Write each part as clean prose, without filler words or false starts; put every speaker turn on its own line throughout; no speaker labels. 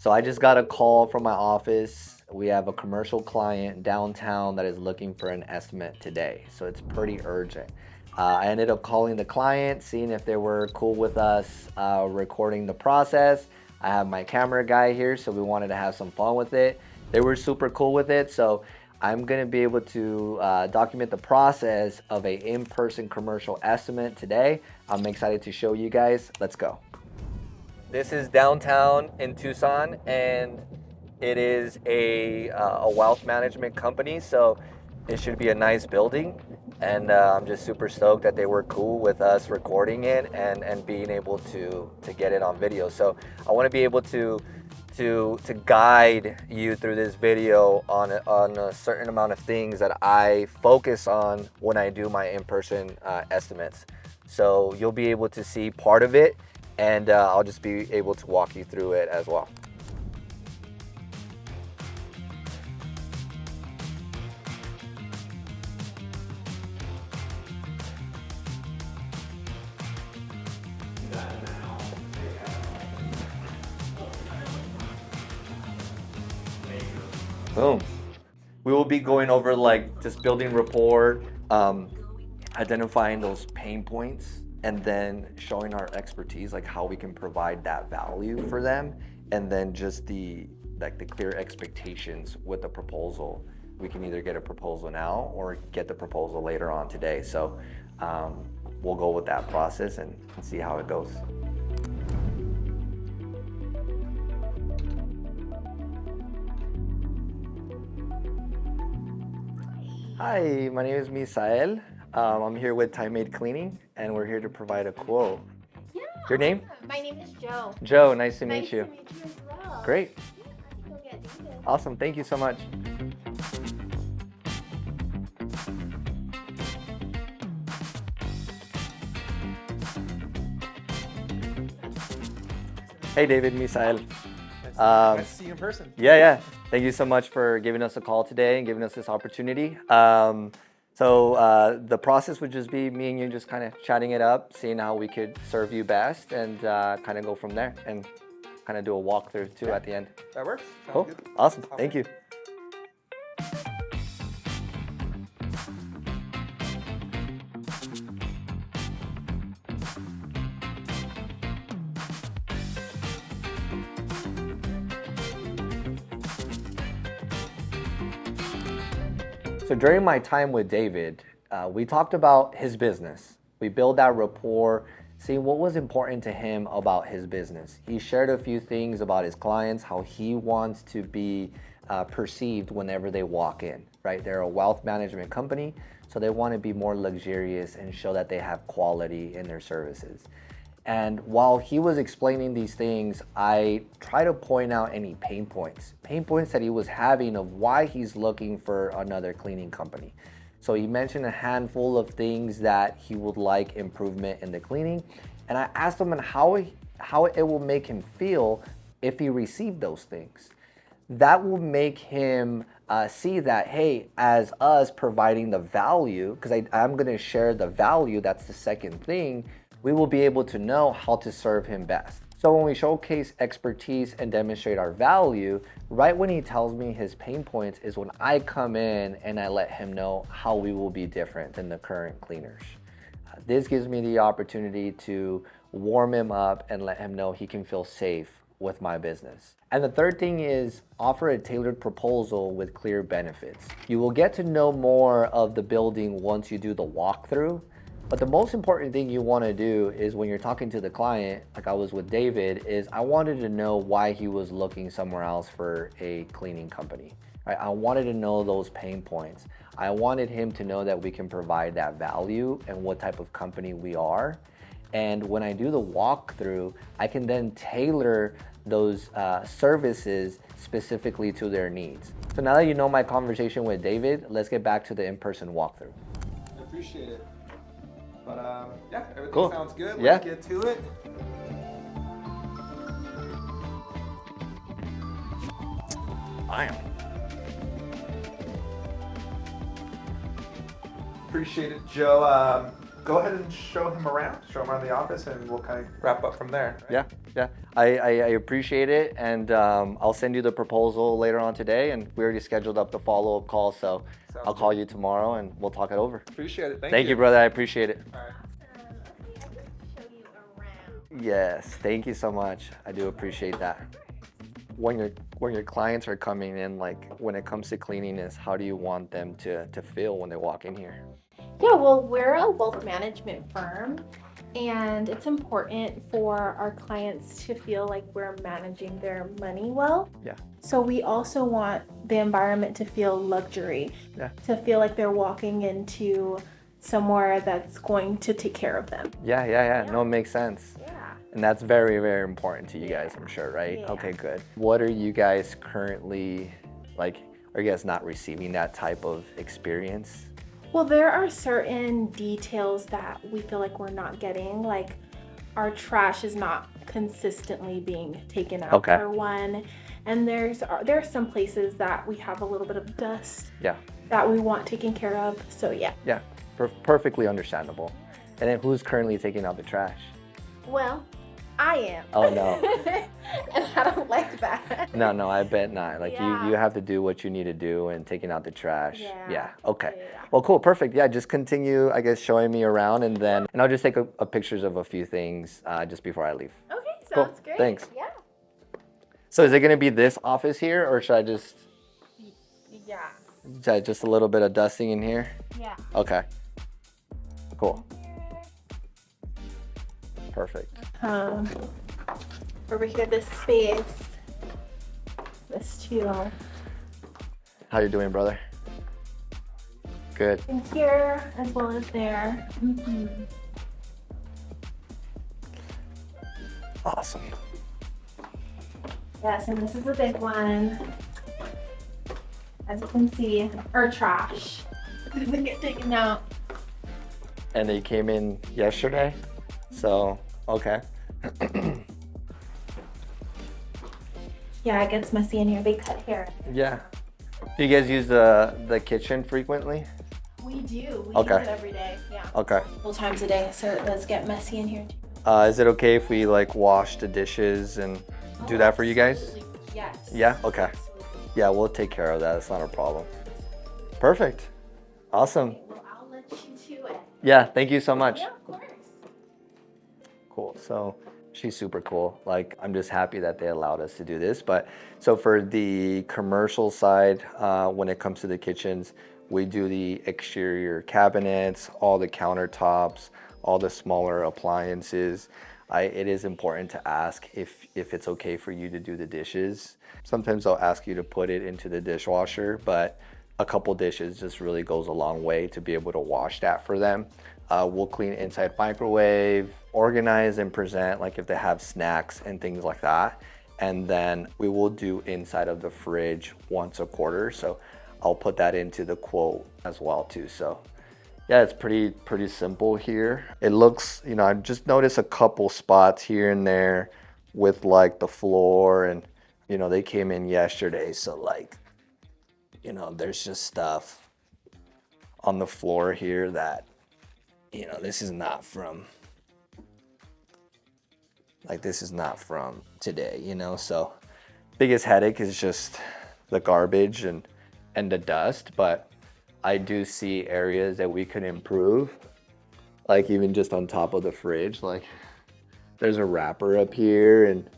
So I just got a call from my office. We have a commercial client downtown that is looking for an estimate today. So it's pretty urgent. I ended up calling the client, seeing if they were cool with us recording the process. I have my camera guy here, so we wanted to have some fun with it. They were super cool with it, so I'm gonna be able to document the process of a in-person commercial estimate today. I'm excited to show you guys. Let's go. This is downtown in Tucson, and it is a wealth management company, so it should be a nice building. And I'm just super stoked that they were cool with us recording it and being able to get it on video. So I want to be able to guide you through this video on a certain amount of things that I focus on when I do my in-person estimates. So you'll be able to see part of it, and I'll just be able to walk you through it as well. Boom. We will be going over like just building rapport, identifying those pain points, and then showing our expertise, like how we can provide that value for them, and then just the clear expectations with the proposal. We can either get a proposal now or get the proposal later on today. So we'll go with that process and see how it goes. Hi, my name is Misael. I'm here with Time Made Cleaning, and we're here to provide a quote.
Yeah.
Your name?
My name is Joe.
Joe, nice to meet you.
Nice to meet you as well.
Great.
Yeah, I can go get David.
Awesome, thank you so much. Hey David, Misael.
Nice to see you in person.
Yeah. Thank you so much for giving us a call today and giving us this opportunity. So the process would just be me and you just kind of chatting it up, seeing how we could serve you best, and kind of go from there and kind of do a walkthrough too at the end.
That works. Sounds
Cool.
good.
Awesome. Thank you. So during my time with David, we talked about his business. We built that rapport, seeing what was important to him about his business. He shared a few things about his clients, how he wants to be perceived whenever they walk in, right? They're a wealth management company, so they want to be more luxurious and show that they have quality in their services. And while he was explaining these things, I try to point out any pain points that he was having of why he's looking for another cleaning company. So he mentioned a handful of things that he would like improvement in the cleaning. And I asked him how it will make him feel if he received those things. That will make him see that, hey, as us providing the value, because I'm gonna share the value, that's the second thing, we will be able to know how to serve him best. So when we showcase expertise and demonstrate our value, right when he tells me his pain points is when I come in and I let him know how we will be different than the current cleaners. This gives me the opportunity to warm him up and let him know he can feel safe with my business. And the third thing is offer a tailored proposal with clear benefits. You will get to know more of the building once you do the walkthrough. But the most important thing you want to do is when you're talking to the client, like I was with David, is I wanted to know why he was looking somewhere else for a cleaning company. Right? I wanted to know those pain points. I wanted him to know that we can provide that value and what type of company we are. And when I do the walkthrough, I can then tailor those services specifically to their needs. So now that you know my conversation with David, let's get back to the in-person walkthrough.
I appreciate it. But yeah, everything
Cool.
sounds good.
Yeah.
Let's get to it.
Bam.
Appreciate it, Joe. go ahead and show him around the office, and we'll kind of wrap up from there. Right?
Yeah. I appreciate it, and I'll send you the proposal later on today, and we already scheduled up the follow-up call, so I'll call you tomorrow and we'll talk it over.
Appreciate it.
Thank you, brother. I appreciate it.
All right.
Okay, I'm gonna show you around.
Yes, thank you so much. I do appreciate that. When your clients are coming in, like when it comes to cleanliness, how do you want them to feel when they walk in here?
Yeah, well, we're a wealth management firm, and it's important for our clients to feel like we're managing their money well.
Yeah.
So we also want the environment to feel luxury,
Yeah.
to feel like they're walking into somewhere that's going to take care of them.
Yeah. No, it makes sense.
Yeah.
And that's very, very important to you guys, I'm sure, right?
Yeah.
Okay, good. What are you guys currently, like, are you guys not receiving that type of experience?
Well, there are certain details that we feel like we're not getting, like our trash is not consistently being taken out,
Okay.
for one. And there are some places that we have a little bit of dust
Yeah.
that we want taken care of. So yeah.
Yeah, perfectly understandable. And then who's currently taking out the trash?
Well, I am.
Oh, no.
And I don't like that.
No, I bet not. Like
Yeah.
you have to do what you need to do and taking out the trash.
Yeah.
Okay.
Yeah.
Well, cool. Perfect. Yeah. Just continue, I guess, showing me around, and I'll just take a pictures of a few things just before I leave.
Okay,
Cool.
sounds great.
Thanks.
Yeah.
So is it going to be this office here, or should I just a little bit of dusting in here?
Yeah.
Okay. Cool. Perfect.
Over here, this space. This too.
How you doing, brother? Good.
In here as well as there.
Awesome.
Yes, and this is a big one. As you can see, our trash doesn't get taken out.
And they came in yesterday, so okay.
Yeah, it gets messy in here. They cut hair.
Yeah. Do you guys use the kitchen frequently?
We do. We
Okay.
use it every day. Yeah.
Okay.
Multiple times a day, so it does get messy in here too.
Is it okay if we like wash the dishes and do that for you guys?
Absolutely. Yes.
Yeah? Okay.
Absolutely.
Yeah, we'll take care of that. It's not a problem. Perfect. Awesome.
Okay, well, I'll let you do it.
Yeah, thank you so much.
Yeah, of course.
Cool. So she's super cool. Like, I'm just happy that they allowed us to do this. But so for the commercial side, when it comes to the kitchens, we do the exterior cabinets, all the countertops, all the smaller appliances. It is important to ask if it's okay for you to do the dishes. Sometimes I'll ask you to put it into the dishwasher, but a couple dishes just really goes a long way to be able to wash that for them. We'll clean inside microwave, organize and present, like if they have snacks and things like that. And then we will do inside of the fridge once a quarter. So I'll put that into the quote as well too. So yeah, it's pretty simple here. It looks, I just noticed a couple spots here and there with like the floor, and they came in yesterday. So like, there's just stuff on the floor here that, this is not from today, so biggest headache is just the garbage and the dust, but I do see areas that we could improve, like even just on top of the fridge, like there's a wrapper up here, and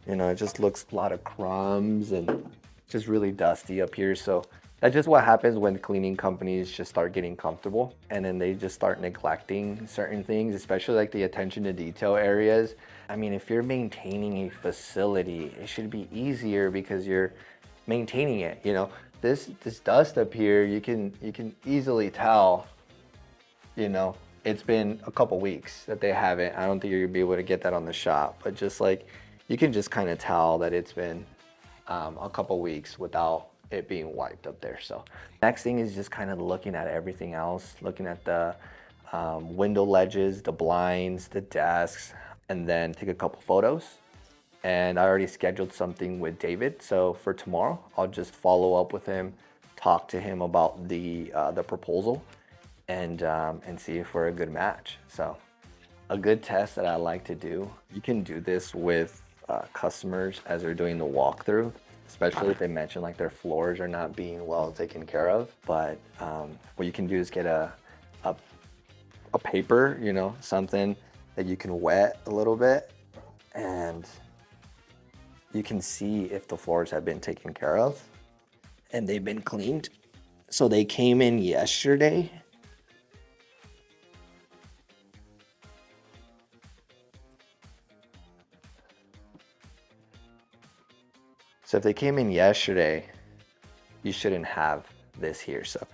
it just looks a lot of crumbs and just really dusty up here. So that's just what happens when cleaning companies just start getting comfortable, and then they just start neglecting certain things, especially like the attention to detail areas. I mean, if you're maintaining a facility, it should be easier because you're maintaining it. This dust up here, you can easily tell, it's been a couple weeks that they haven't. I don't think you're gonna be able to get that on the shop, but just like, you can just kind of tell that it's been a couple weeks without it being wiped up there. So next thing is just kind of looking at everything else, looking at the window ledges, the blinds, the desks, and then take a couple photos. And I already scheduled something with David. So for tomorrow, I'll just follow up with him, talk to him about the proposal, and see if we're a good match. So a good test that I like to do, you can do this with customers as they're doing the walkthrough, especially if they mention like their floors are not being well taken care of. But what you can do is get a paper, you know, something that you can wet a little bit, and you can see if the floors have been taken care of and they've been cleaned. So they came in yesterday. So if they came in yesterday, you shouldn't have this here. So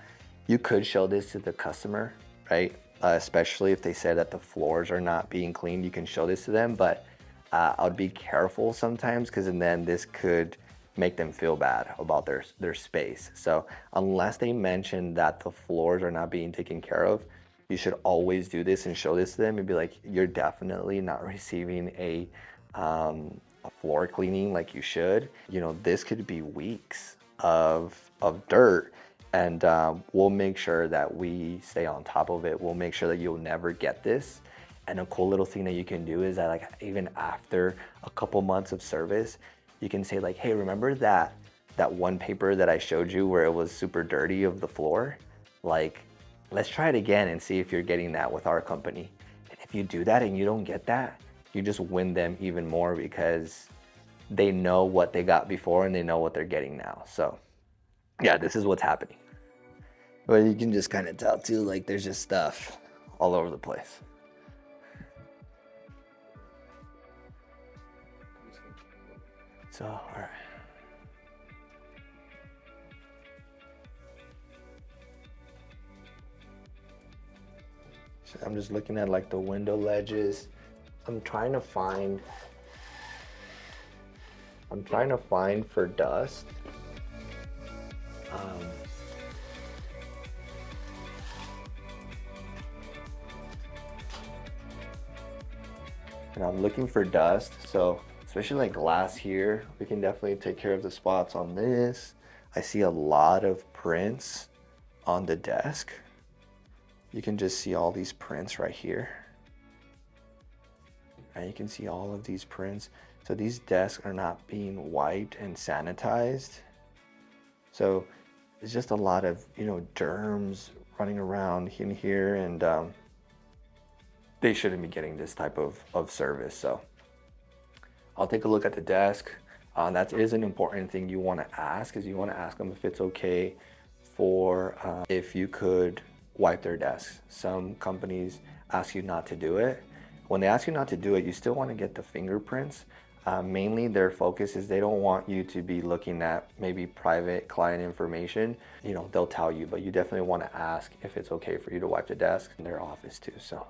you could show this to the customer, right? Especially if they said that the floors are not being cleaned, you can show this to them, but I would be careful sometimes, because then this could make them feel bad about their space. So unless they mention that the floors are not being taken care of, you should always do this and show this to them and be like, you're definitely not receiving a floor cleaning like you should. You know, this could be weeks of dirt, and we'll make sure that we stay on top of it. We'll make sure that you'll never get this. And a cool little thing that you can do is that, like, even after a couple months of service, you can say like, hey, remember that one paper that I showed you where it was super dirty of the floor? Like, let's try it again and see if you're getting that with our company. And if you do that and you don't get that, you just win them even more, because they know what they got before and they know what they're getting now. So yeah, this is what's happening. But you can just kind of tell too, like there's just stuff all over the place. So, all right. So I'm just looking at like the window ledges. I'm trying to find for dust. And I'm looking for dust, so especially like glass here, we can definitely take care of the spots on this. I see a lot of prints on the desk. You can just see all these prints right here. And you can see all of these prints. So these desks are not being wiped and sanitized. So it's just a lot of, you know, germs running around in here, and they shouldn't be getting this type of service. So I'll take a look at the desk. That is an important thing you want to ask, is you want to ask them if it's okay for if you could wipe their desks. Some companies ask you not to do it. When they ask you not to do it, you still want to get the fingerprints. Mainly their focus is they don't want you to be looking at maybe private client information. You know, they'll tell you, but you definitely want to ask if it's okay for you to wipe the desk in their office too. So.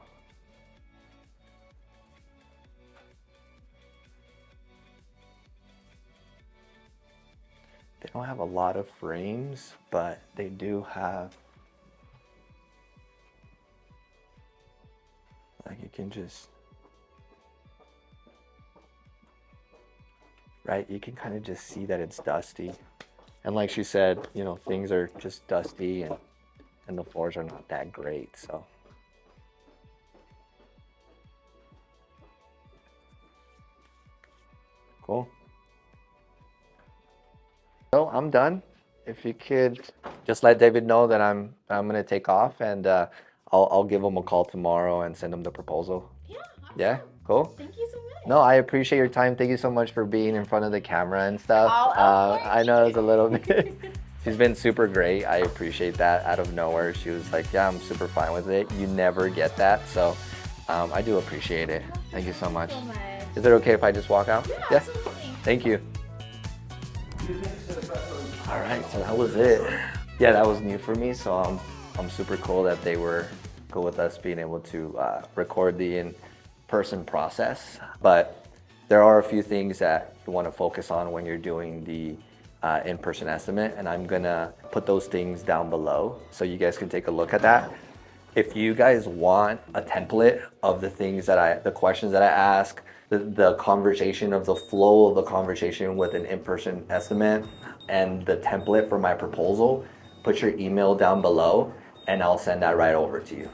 They don't have a lot of frames, but they do have, like, you can just, right, you can kind of just see that it's dusty. And like she said, you know, things are just dusty, and the floors are not that great, so. Cool. So I'm done. If you could just let David know that I'm gonna take off, and I'll give him a call tomorrow and send him the proposal.
Yeah, awesome.
Yeah, cool.
Thank you so much.
No, I appreciate your time. Thank you so much for being in front of the camera and stuff. I know it's a little bit. She's been super great. I appreciate that. Out of nowhere, she was like, "Yeah, I'm super fine with it." You never get that, so I do appreciate it. Thank you so much.
So much.
Is it okay if I just walk out?
Yeah, absolutely.
Thank you. All right, so that was it. Yeah, that was new for me, so I'm super cool that they were cool with us being able to record the in-person process. But there are a few things that you want to focus on when you're doing the in-person estimate, and I'm gonna put those things down below so you guys can take a look at that. If you guys want a template of the things that the questions that I ask, the conversation, of the flow of the conversation with an in-person estimate, and the template for my proposal, put your email down below, and I'll send that right over to you.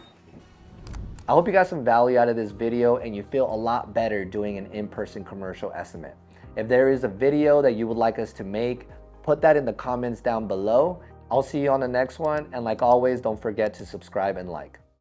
I hope you got some value out of this video and you feel a lot better doing an in-person commercial estimate. If there is a video that you would like us to make, put that in the comments down below. I'll see you on the next one, and like always, don't forget to subscribe and like.